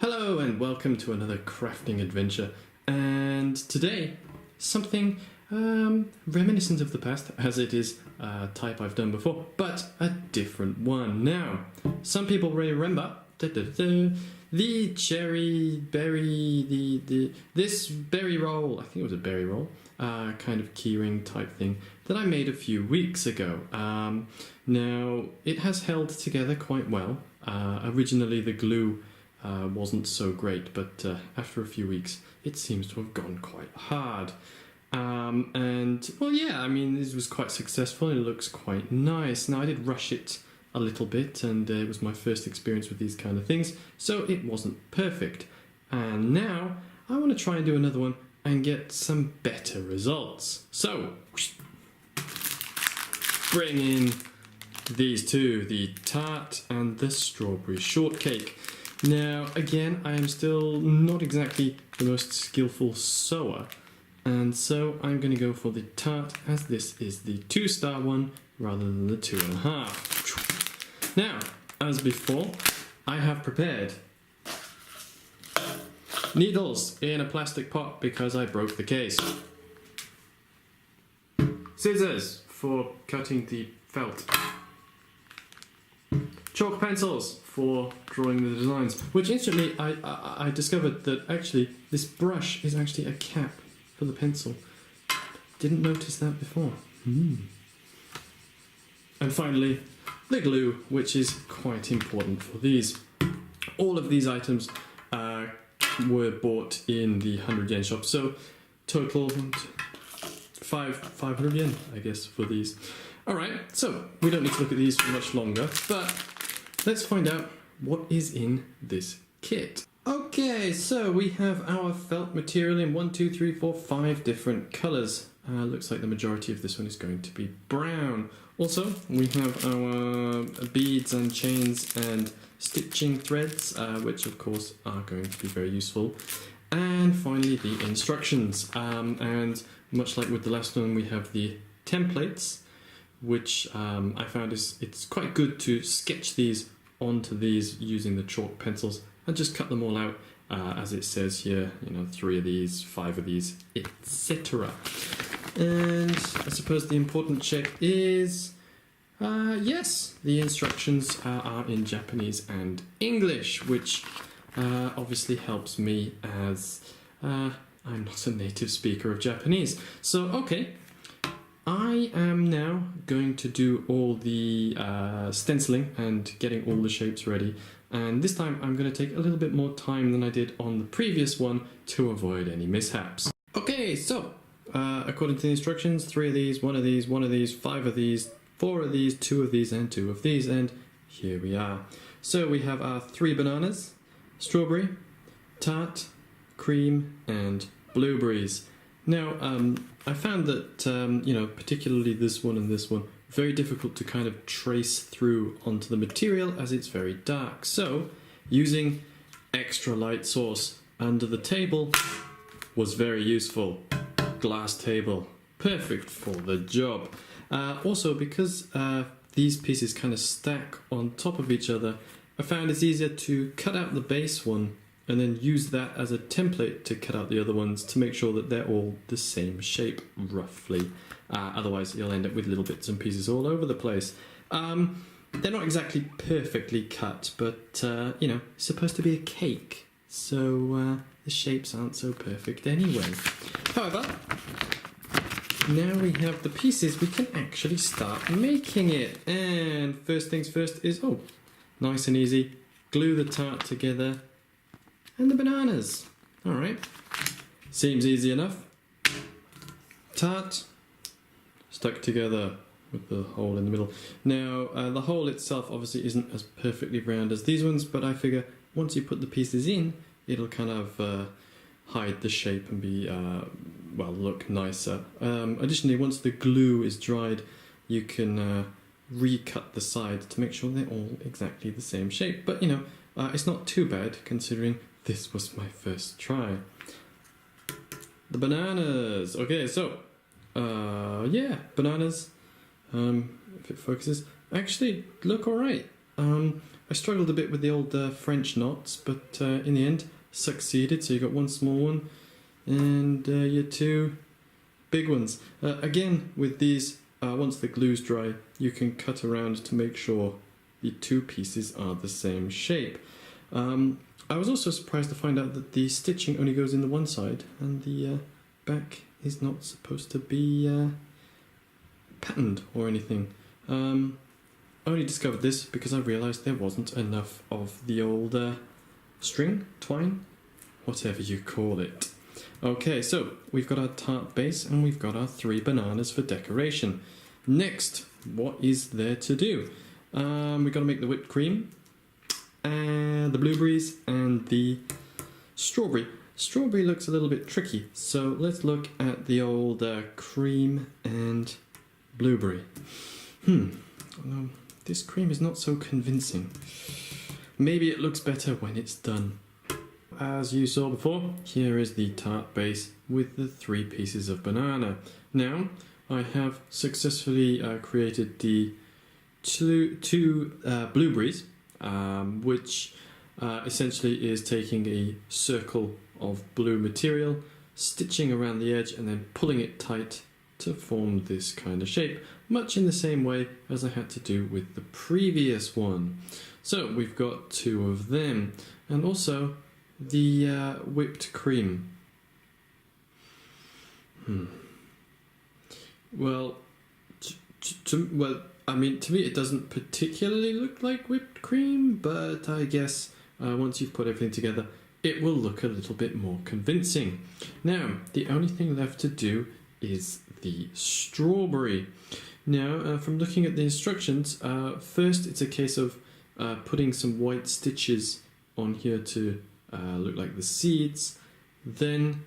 Hello and welcome to another crafting adventure, and today something reminiscent of the past, as it is a type I've done before, but a different one. Now, some people may remember the cherry berry, this berry roll, I think it was a berry roll, kind of keyring type thing that I made a few weeks ago. Now, it has held together quite well. Originally the glue wasn't so great, but after a few weeks it seems to have gone quite hard. And well, yeah, I mean, this was quite successful. It looks quite nice. Now, I did rush it a little bit, and it was my first experience with these kind of things, so it wasn't perfect. And now I want to try and do another one and get some better results. So bring in these two, the tart and the strawberry shortcake. Now, again, I am still not exactly the most skillful sewer, and so I'm going to go for the tart, as this is the 2-star one rather than the 2.5. Now, as before, I have prepared needles in a plastic pot because I broke the case, scissors for cutting the felt, chalk pencils for drawing the designs, which instantly I discovered that actually this brush is actually a cap for the pencil. Didn't notice that before. And finally, the glue, which is quite important for these. All of these items were bought in the 100 yen shop, so total 500 yen, I guess, for these. Alright, so we don't need to look at these for much longer, but let's find out what is in this kit. Okay, so we have our felt material in 5 different colours. Looks like the majority of this one is going to be brown. Also, we have our beads and chains and stitching threads, which of course are going to be very useful. And finally, the instructions. And much like with the last one, we have the templates, which I found it's quite good to sketch these onto these using the chalk pencils and just cut them all out, as it says here, 3 of these, 5 of these, etc. And I suppose the important check is, yes, the instructions are in Japanese and English, which obviously helps me, as I'm not a native speaker of Japanese. So, okay, I am now going to do all the stenciling and getting all the shapes ready. And this time I'm going to take a little bit more time than I did on the previous one to avoid any mishaps. Okay, so according to the instructions, 3 of these, 1 of these, 1 of these, 5 of these, 4 of these, 2 of these, and 2 of these, and here we are. So we have our 3 bananas, strawberry, tart, cream, and blueberries. Now, I found that, particularly this one and this one, very difficult to kind of trace through onto the material as it's very dark. So, using extra light source under the table was very useful. Glass table, perfect for the job. Also, because these pieces kind of stack on top of each other, I found it's easier to cut out the base one and then use that as a template to cut out the other ones to make sure that they're all the same shape, roughly. Otherwise, you'll end up with little bits and pieces all over the place. They're not exactly perfectly cut, but, it's supposed to be a cake, so the shapes aren't so perfect anyway. However, now we have the pieces, we can actually start making it. And first things first is, nice and easy, glue the tart together and the bananas. Alright, seems easy enough. Tart stuck together with the hole in the middle. Now, the hole itself obviously isn't as perfectly round as these ones, but I figure once you put the pieces in, it'll kind of hide the shape and be, look nicer. Additionally, once the glue is dried, you can recut the sides to make sure they're all exactly the same shape. But, it's not too bad considering this was my first try. The bananas. Okay, so, bananas, if it focuses, actually look alright. I struggled a bit with the old French knots, but in the end succeeded. So you got one small one and your two big ones. Again, with these, once the glue's dry, you can cut around to make sure the two pieces are the same shape. I was also surprised to find out that the stitching only goes in the one side and the back is not supposed to be patterned or anything. I only discovered this because I realised there wasn't enough of the old string, twine, whatever you call it. Okay, so we've got our tart base and we've got our 3 bananas for decoration. Next, what is there to do? We've got to make the whipped cream, and the blueberries, and the strawberry. Strawberry looks a little bit tricky, so let's look at the old cream and blueberry. This cream is not so convincing. Maybe it looks better when it's done. As you saw before, here is the tart base with the 3 pieces of banana. Now, I have successfully created the two blueberries, which essentially is taking a circle of blue material, stitching around the edge and then pulling it tight to form this kind of shape, much in the same way as I had to do with the previous one. So we've got 2 of them, and also the whipped cream. Well, I mean, to me it doesn't particularly look like whipped cream, but I guess once you've put everything together, it will look a little bit more convincing. Now, the only thing left to do is the strawberry. Now, from looking at the instructions, first it's a case of putting some white stitches on here to look like the seeds, then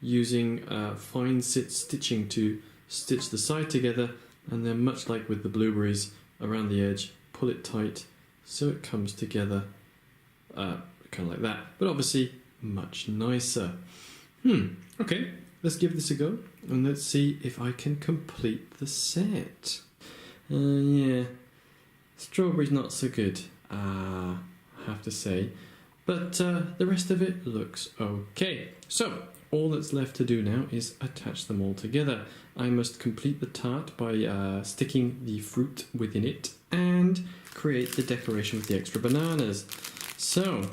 using fine stitching to stitch the side together, and then much like with the blueberries around the edge, pull it tight so it comes together kind of like that, but obviously much nicer. Okay, let's give this a go and let's see if I can complete the set. Yeah, strawberry's not so good, I have to say, but the rest of it looks okay. So all that's left to do now is attach them all together. I must complete the tart by sticking the fruit within it and create the decoration with the extra bananas. So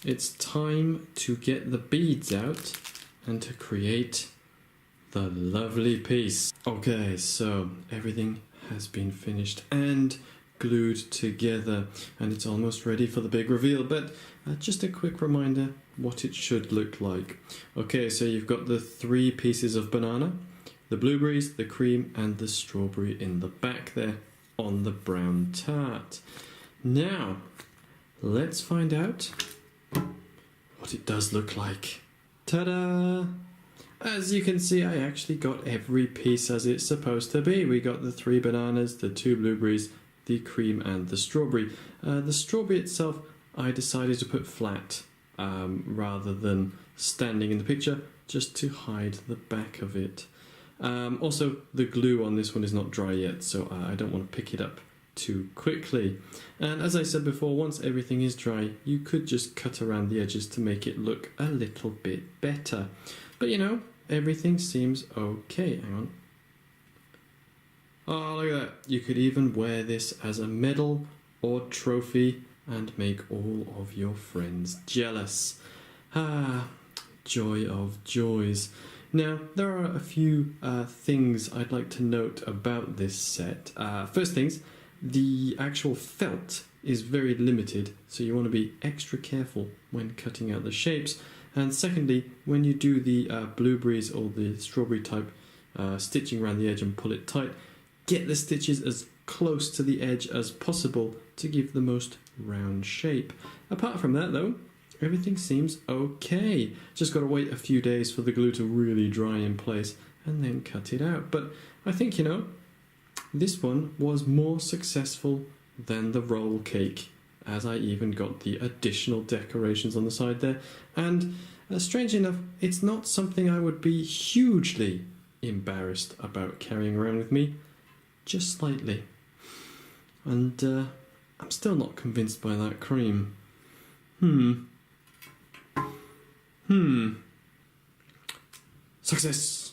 it's time to get the beads out and to create the lovely piece. Okay, so everything has been finished and glued together, and it's almost ready for the big reveal, but just a quick reminder what it should look like. Okay, so you've got the 3 pieces of banana, the blueberries, the cream, and the strawberry in the back there on the brown tart. Now, let's find out what it does look like. Ta-da! As you can see, I actually got every piece as it's supposed to be. We got the 3 bananas, the 2 blueberries, the cream, and the strawberry. The strawberry itself, I decided to put flat rather than standing in the picture, just to hide the back of it. Also, the glue on this one is not dry yet, so I don't want to pick it up too quickly. And as I said before, once everything is dry, you could just cut around the edges to make it look a little bit better. But you know, everything seems okay. Hang on. Oh, look at that. You could even wear this as a medal or trophy and make all of your friends jealous. Joy of joys. Now, there are a few things I'd like to note about this set. First things, the actual felt is very limited, so you want to be extra careful when cutting out the shapes. And secondly, when you do the blueberries or the strawberry type stitching around the edge and pull it tight, get the stitches as close to the edge as possible to give the most round shape. Apart from that though, everything seems okay. Just got to wait a few days for the glue to really dry in place and then cut it out. But I think, you know, this one was more successful than the roll cake, as I even got the additional decorations on the side there. And strange enough, it's not something I would be hugely embarrassed about carrying around with me, just slightly. And I'm still not convinced by that cream. Success!